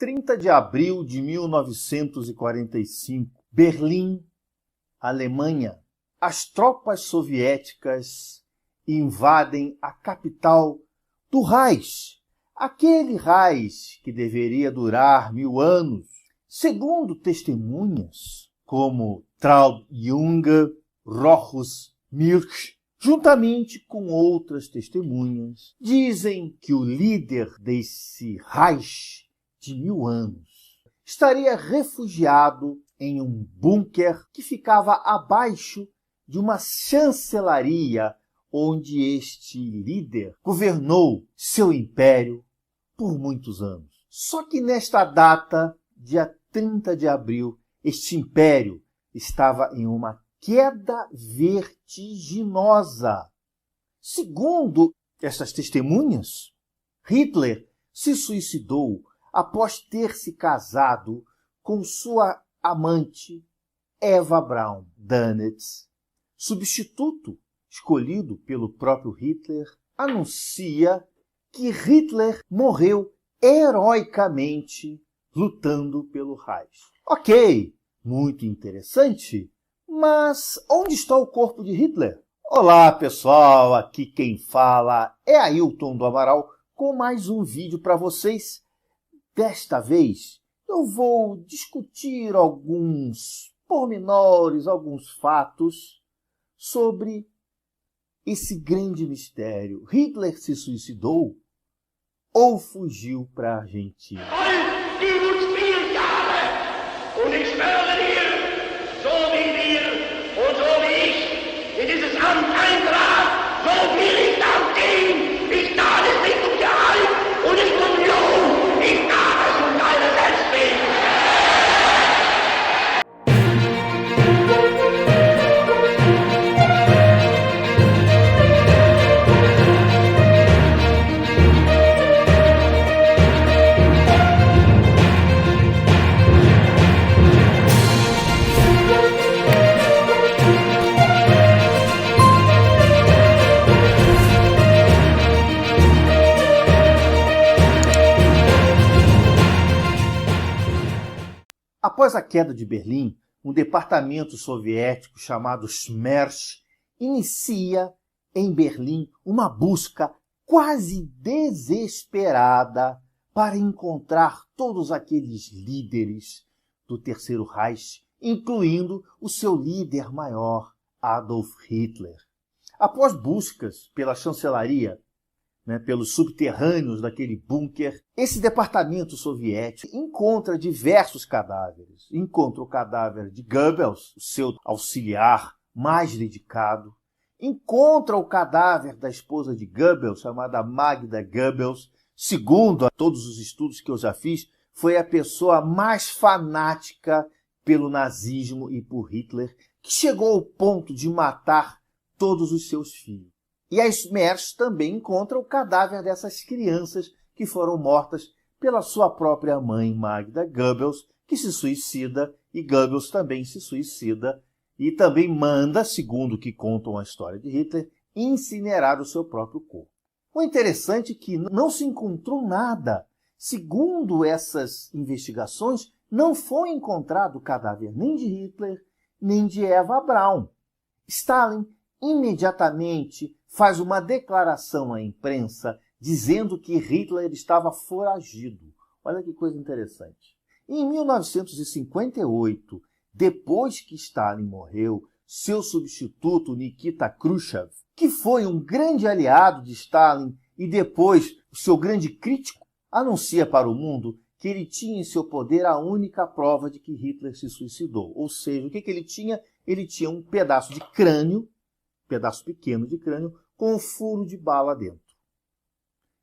30 de abril de 1945, Berlim, Alemanha. As tropas soviéticas invadem a capital do Reich, aquele Reich que deveria durar 1000 anos. Segundo testemunhas como Traub Junger, Rochus Milch, juntamente com outras testemunhas, dizem que o líder desse Reich de 1000 anos estaria refugiado em um bunker que ficava abaixo de uma chancelaria onde este líder governou seu império por muitos anos. Só que nesta data, dia 30 de abril, este império estava em uma queda vertiginosa. Segundo essas testemunhas, Hitler se suicidou após ter se casado com sua amante Eva Braun Dönitz. Substituto escolhido pelo próprio Hitler anuncia que Hitler morreu heroicamente lutando pelo Reich. Ok, muito interessante, mas onde está o corpo de Hitler? Olá pessoal, aqui quem fala é Ailton do Amaral com mais um vídeo para vocês. Desta vez eu vou discutir alguns pormenores, alguns fatos sobre esse grande mistério. Hitler se suicidou ou fugiu para a Argentina? Und ich schwöre dir, so wie wir und so wie ich in dieses Amt eintrat, so will ich das gehen. Ich tat es nicht um Gehalt und nicht um Lohn. Ich tat es um deine Selbstwillen. Após a queda de Berlim, um departamento soviético chamado Smersh inicia em Berlim uma busca quase desesperada para encontrar todos aqueles líderes do Terceiro Reich, incluindo o seu líder maior, Adolf Hitler. Após buscas pela chancelaria, pelos subterrâneos daquele bunker, esse departamento soviético encontra diversos cadáveres. Encontra o cadáver de Goebbels, o seu auxiliar mais dedicado. Encontra o cadáver da esposa de Goebbels, chamada Magda Goebbels. Segundo todos os estudos que eu já fiz, foi a pessoa mais fanática pelo nazismo e por Hitler, que chegou ao ponto de matar todos os seus filhos. E a Smersh também encontra o cadáver dessas crianças que foram mortas pela sua própria mãe, Magda Goebbels, que se suicida, e Goebbels também se suicida, e também manda, segundo o que contam a história de Hitler, incinerar o seu próprio corpo. O interessante é que não se encontrou nada. Segundo essas investigações, não foi encontrado o cadáver nem de Hitler, nem de Eva Braun. Stalin imediatamente faz uma declaração à imprensa dizendo que Hitler estava foragido. Olha que coisa interessante. Em 1958, depois que Stalin morreu, seu substituto Nikita Khrushchev, que foi um grande aliado de Stalin e depois o seu grande crítico, anuncia para o mundo que ele tinha em seu poder a única prova de que Hitler se suicidou. Ou seja, o que ele tinha? Ele tinha um pedaço de crânio, pedaço pequeno de crânio, com um furo de bala dentro.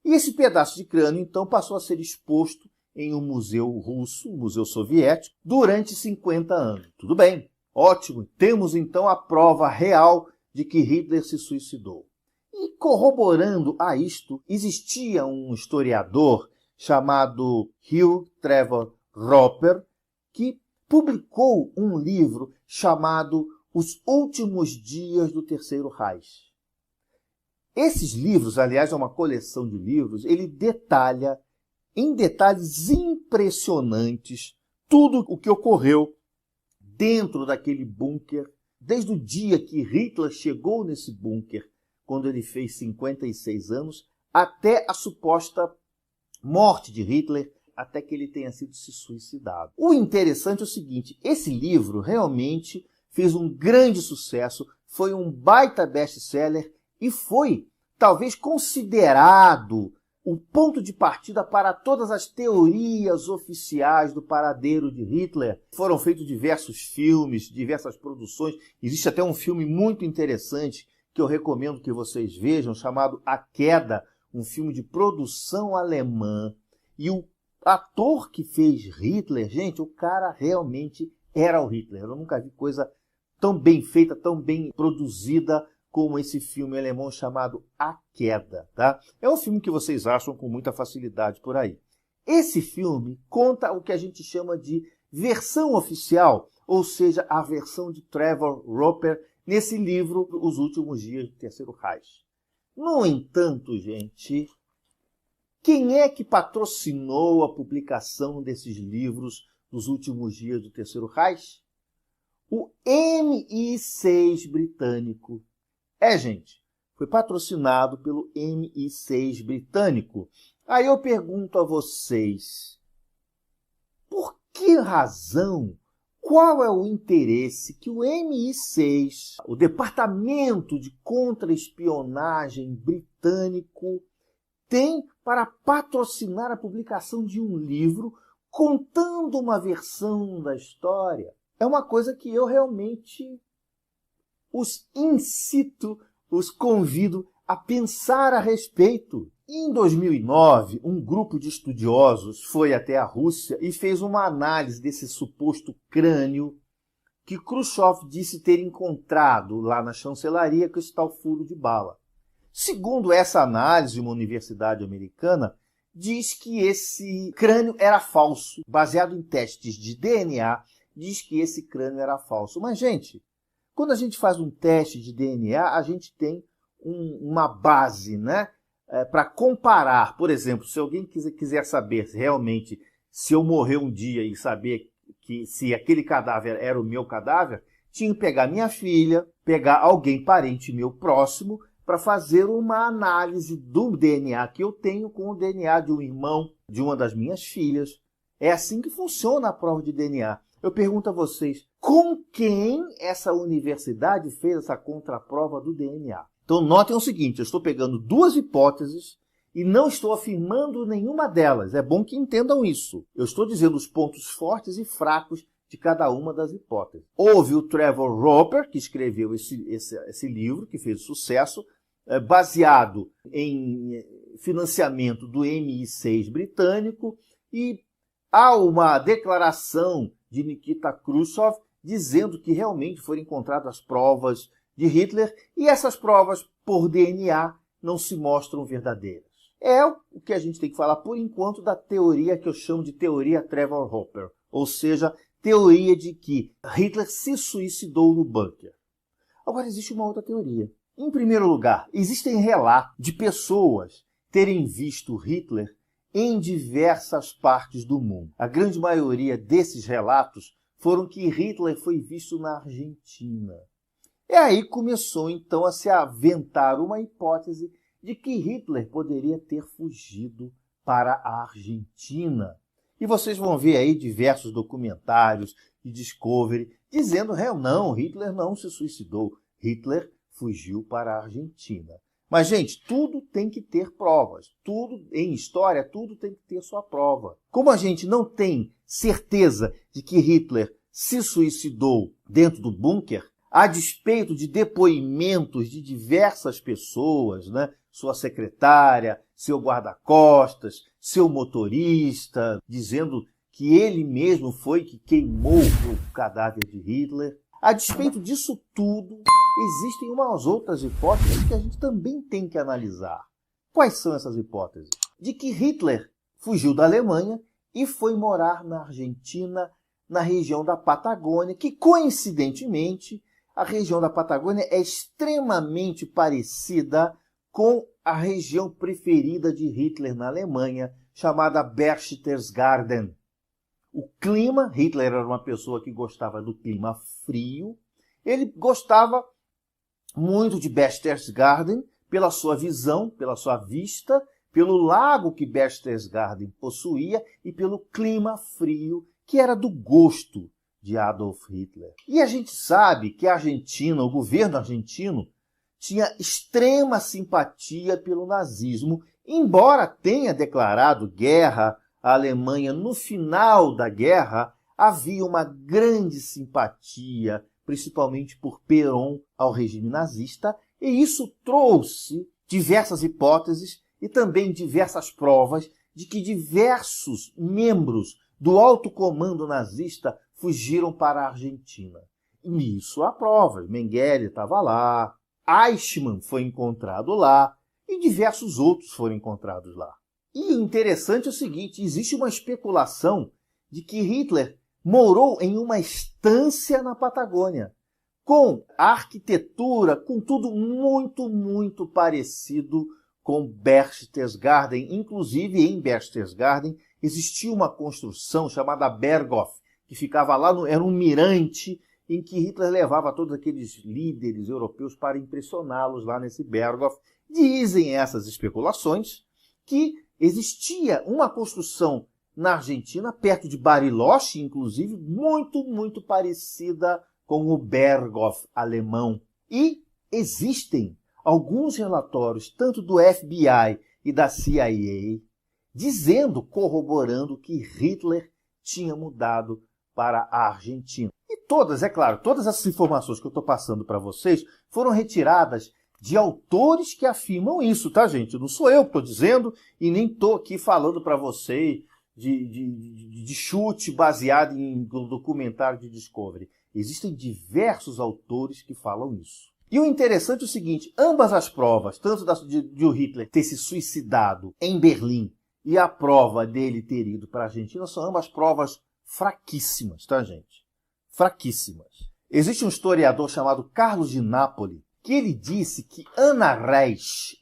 E esse pedaço de crânio, então, passou a ser exposto em um museu russo, um museu soviético, durante 50 anos. Tudo bem, ótimo. Temos, então, a prova real de que Hitler se suicidou. E corroborando a isto, existia um historiador chamado Hugh Trevor Roper, que publicou um livro chamado Os Últimos Dias do Terceiro Reich. Esses livros, aliás, é uma coleção de livros, ele detalha em detalhes impressionantes tudo o que ocorreu dentro daquele bunker, desde o dia que Hitler chegou nesse bunker, quando ele fez 56 anos, até a suposta morte de Hitler, até que ele tenha sido se suicidado. O interessante é o seguinte, esse livro realmente fez um grande sucesso, foi um baita best-seller e foi, talvez, considerado o ponto de partida para todas as teorias oficiais do paradeiro de Hitler. Foram feitos diversos filmes, diversas produções. Existe até um filme muito interessante que eu recomendo que vocês vejam, chamado A Queda, um filme de produção alemã. E o ator que fez Hitler, gente, o cara realmente era o Hitler. Eu nunca vi coisa tão bem feita, tão bem produzida como esse filme alemão chamado A Queda, tá? É um filme que vocês acham com muita facilidade por aí. Esse filme conta o que a gente chama de versão oficial, ou seja, a versão de Trevor Roper nesse livro, Os Últimos Dias do Terceiro Reich. No entanto, gente, quem é que patrocinou a publicação desses livros dos últimos dias do Terceiro Reich? O MI6 britânico. Gente, foi patrocinado pelo MI6 britânico. Aí eu pergunto a vocês, por que razão, qual é o interesse que o MI6, o Departamento de Contra-Espionagem britânico, tem para patrocinar a publicação de um livro contando uma versão da história? É uma coisa que eu realmente os incito, os convido a pensar a respeito. Em 2009, um grupo de estudiosos foi até a Rússia e fez uma análise desse suposto crânio que Khrushchev disse ter encontrado lá na chancelaria com esse tal furo de bala. Segundo essa análise, uma universidade americana diz que esse crânio era falso. Baseado em testes de DNA, diz que esse crânio era falso. Mas, gente, quando a gente faz um teste de DNA, a gente tem uma base, né? Para comparar. Por exemplo, se alguém quiser saber realmente se eu morrer um dia e saber que se aquele cadáver era o meu cadáver, tinha que pegar minha filha, pegar alguém parente meu próximo, para fazer uma análise do DNA que eu tenho com o DNA de um irmão, de uma das minhas filhas. É assim que funciona a prova de DNA. Eu pergunto a vocês, com quem essa universidade fez essa contraprova do DNA? Então notem o seguinte, eu estou pegando duas hipóteses e não estou afirmando nenhuma delas. É bom que entendam isso. Eu estou dizendo os pontos fortes e fracos de cada uma das hipóteses. Houve o Trevor Roper, que escreveu esse livro, que fez sucesso, baseado em financiamento do MI6 britânico, e há uma declaração de Nikita Khrushchev dizendo que realmente foram encontradas provas de Hitler e essas provas por DNA não se mostram verdadeiras. É o que a gente tem que falar por enquanto da teoria que eu chamo de teoria Trevor Roper, ou seja, teoria de que Hitler se suicidou no bunker. Agora existe uma outra teoria. Em primeiro lugar, existem relatos de pessoas terem visto Hitler em diversas partes do mundo. A grande maioria desses relatos foram que Hitler foi visto na Argentina. E aí começou então a se aventar uma hipótese de que Hitler poderia ter fugido para a Argentina. E vocês vão ver aí diversos documentários de Discovery dizendo, não, Hitler não se suicidou, Hitler fugiu para a Argentina. Mas, gente, tudo tem que ter provas. Tudo em história, tudo tem que ter sua prova. Como a gente não tem certeza de que Hitler se suicidou dentro do bunker, a despeito de depoimentos de diversas pessoas, né? Sua secretária, seu guarda-costas, seu motorista, dizendo que ele mesmo foi que queimou o cadáver de Hitler. A despeito disso tudo, existem umas outras hipóteses que a gente também tem que analisar. Quais são essas hipóteses? De que Hitler fugiu da Alemanha e foi morar na Argentina, na região da Patagônia, que coincidentemente a região da Patagônia é extremamente parecida com a região preferida de Hitler na Alemanha, chamada Berchtesgaden. O clima, Hitler era uma pessoa que gostava do clima frio. Ele gostava muito de Berchtesgaden pela sua visão, pela sua vista, pelo lago que Berchtesgaden possuía e pelo clima frio que era do gosto de Adolf Hitler. E a gente sabe que a Argentina, o governo argentino, tinha extrema simpatia pelo nazismo, embora tenha declarado guerra à Alemanha no final da guerra, havia uma grande simpatia, principalmente por Perón, ao regime nazista, e isso trouxe diversas hipóteses e também diversas provas de que diversos membros do alto comando nazista fugiram para a Argentina. E isso há provas. Mengele estava lá, Eichmann foi encontrado lá e diversos outros foram encontrados lá. E o interessante é o seguinte, existe uma especulação de que Hitler morou em uma estância na Patagônia, com arquitetura, com tudo muito, muito parecido com Berchtesgaden. Inclusive, em Berchtesgaden, existia uma construção chamada Berghof, que ficava lá, era um mirante em que Hitler levava todos aqueles líderes europeus para impressioná-los lá nesse Berghof. Dizem essas especulações que existia uma construção na Argentina, perto de Bariloche, inclusive, muito, muito parecida com o Berghof alemão. E existem alguns relatórios, tanto do FBI e da CIA, dizendo, corroborando que Hitler tinha mudado para a Argentina. E todas, é claro, todas essas informações que eu estou passando para vocês foram retiradas de autores que afirmam isso, tá, gente? Não sou eu que estou dizendo e nem estou aqui falando para vocês de chute baseado em documentário de Discovery. Existem diversos autores que falam isso. E o interessante é o seguinte, ambas as provas, tanto de o Hitler ter se suicidado em Berlim e a prova dele ter ido para a Argentina, são ambas provas fraquíssimas, tá, gente? Fraquíssimas. Existe um historiador chamado Carlos de Nápoles, que ele disse que Anna Reis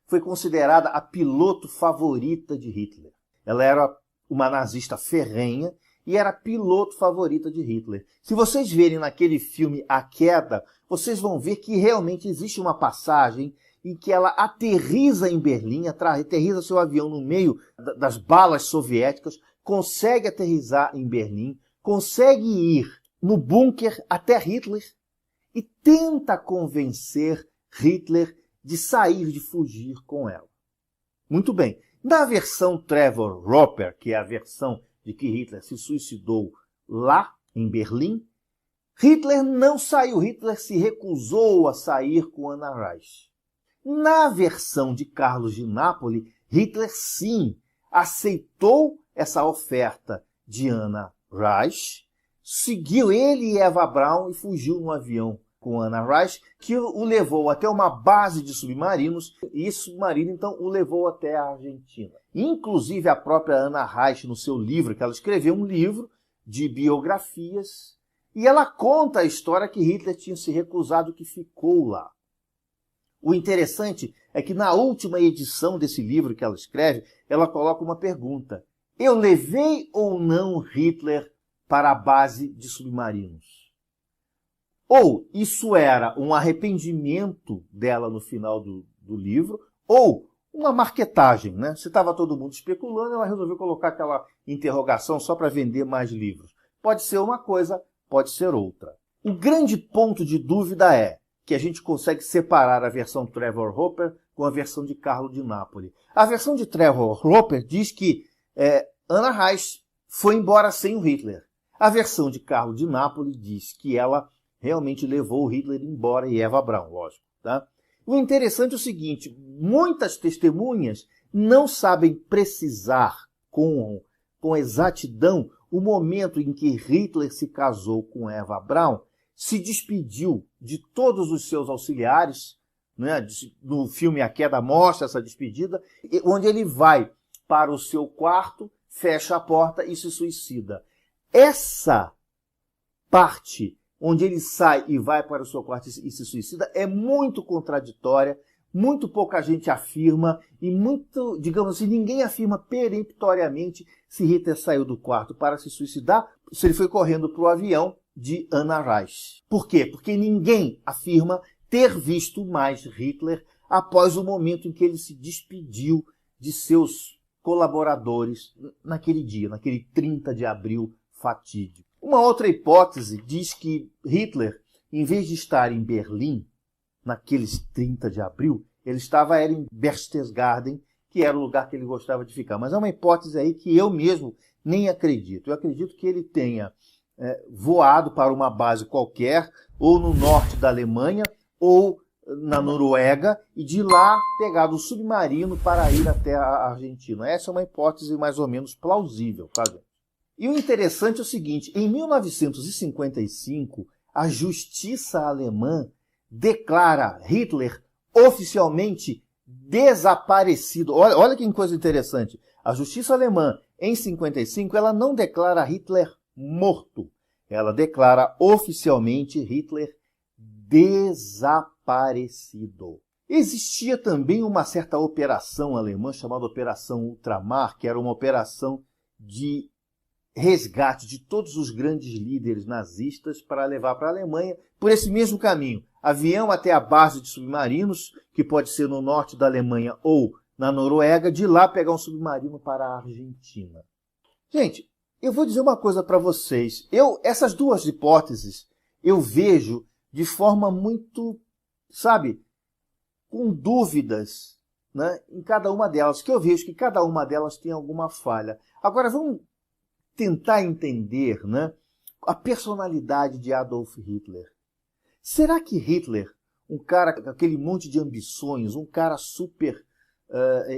foi considerada a piloto favorita de Hitler. Ela era uma nazista ferrenha e era a piloto favorita de Hitler. Se vocês verem naquele filme A Queda, vocês vão ver que realmente existe uma passagem em que ela aterriza em Berlim, aterriza seu avião no meio das balas soviéticas, consegue aterrissar em Berlim, consegue ir no bunker até Hitler e tenta convencer Hitler de sair, de fugir com ela. Muito bem. Na versão Trevor Roper, que é a versão de que Hitler se suicidou lá em Berlim, Hitler não saiu, Hitler se recusou a sair com Anna Reis. Na versão de Carlos de Nápoles, Hitler sim aceitou essa oferta de Anna Reis, seguiu ele e Eva Braun e fugiu no avião com Anna Reis, que o levou até uma base de submarinos, e esse submarino, então, o levou até a Argentina. Inclusive, a própria Anna Reis, no seu livro, que ela escreveu um livro de biografias, e ela conta a história que Hitler tinha se recusado, que ficou lá. O interessante é que na última edição desse livro que ela escreve, ela coloca uma pergunta. Eu levei ou não Hitler para a base de submarinos? Ou isso era um arrependimento dela no final do livro, ou uma marketagem, né? Se estava todo mundo especulando, ela resolveu colocar aquela interrogação só para vender mais livros. Pode ser uma coisa, pode ser outra. O grande ponto de dúvida é que a gente consegue separar a versão Trevor Roper com a versão de Carlo de Nápoles. A versão de Trevor Roper diz que Anna Reis foi embora sem o Hitler. A versão de Carlo de Nápoles diz que ela realmente levou o Hitler embora e Eva Braun, lógico. Tá? O interessante é o seguinte, muitas testemunhas não sabem precisar com exatidão o momento em que Hitler se casou com Eva Braun, se despediu de todos os seus auxiliares, né? No filme A Queda mostra essa despedida, onde ele vai para o seu quarto, fecha a porta e se suicida. Essa parte onde ele sai e vai para o seu quarto e se suicida é muito contraditória, muito pouca gente afirma e muito, digamos assim, ninguém afirma peremptoriamente se Hitler saiu do quarto para se suicidar, se ele foi correndo para o avião de Anna Reich. Por quê? Porque ninguém afirma ter visto mais Hitler após o momento em que ele se despediu de seus colaboradores naquele dia, naquele 30 de abril fatídico. Uma outra hipótese diz que Hitler, em vez de estar em Berlim, naqueles 30 de abril, ele estava em Berchtesgaden, que era o lugar que ele gostava de ficar. Mas é uma hipótese aí que eu mesmo nem acredito. Eu acredito que ele tenha voado para uma base qualquer, ou no norte da Alemanha, ou na Noruega, e de lá pegado um submarino para ir até a Argentina. Essa é uma hipótese mais ou menos plausível, tá, gente? E o interessante é o seguinte, em 1955, a justiça alemã declara Hitler oficialmente desaparecido. Olha que coisa interessante. A justiça alemã, em 55, ela não declara Hitler morto. Ela declara oficialmente Hitler desaparecido. Existia também uma certa operação alemã chamada Operação Ultramar, que era uma operação de resgate de todos os grandes líderes nazistas para levar para a Alemanha por esse mesmo caminho. Avião até a base de submarinos, que pode ser no norte da Alemanha ou na Noruega, de lá pegar um submarino para a Argentina. Gente, eu vou dizer uma coisa para vocês. Essas duas hipóteses eu vejo de forma muito, sabe, com dúvidas, né, em cada uma delas, que eu vejo que cada uma delas tem alguma falha. Agora vamos tentar entender, né, a personalidade de Adolf Hitler. Será que Hitler, um cara com aquele monte de ambições, um cara super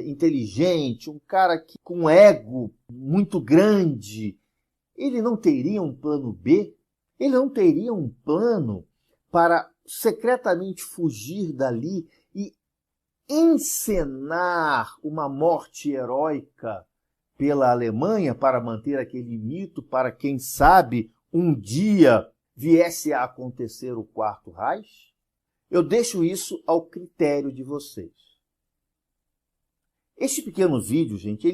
inteligente, um cara com um ego muito grande, ele não teria um plano B? Ele não teria um plano para secretamente fugir dali e encenar uma morte heróica pela Alemanha para manter aquele mito, para quem sabe um dia viesse a acontecer o Quarto Reich? Eu deixo isso ao critério de vocês. Este pequeno vídeo, gente,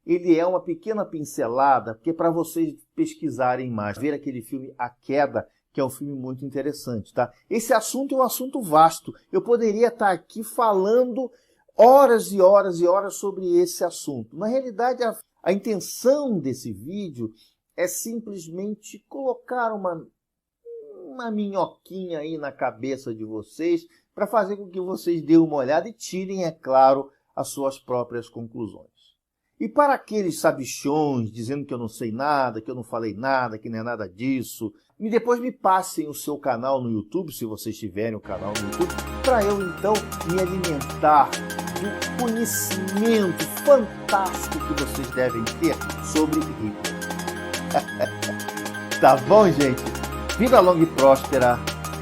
ele é uma pequena pincelada, porque é para vocês pesquisarem mais, ver aquele filme A Queda, que é um filme muito interessante, tá? Esse assunto é um assunto vasto. Eu poderia estar aqui falando horas e horas e horas sobre esse assunto. Na realidade, a intenção desse vídeo é simplesmente colocar uma minhoquinha aí na cabeça de vocês para fazer com que vocês dêem uma olhada e tirem, é claro, as suas próprias conclusões. E para aqueles sabichões dizendo que eu não sei nada, que eu não falei nada, que não é nada disso, depois me passem o seu canal no YouTube, se vocês tiverem o canal no YouTube, para eu então me alimentar do conhecimento fantástico que vocês devem ter sobre Hitler. Tá bom, gente? Vida longa e próspera,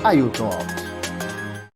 Ailton Alves.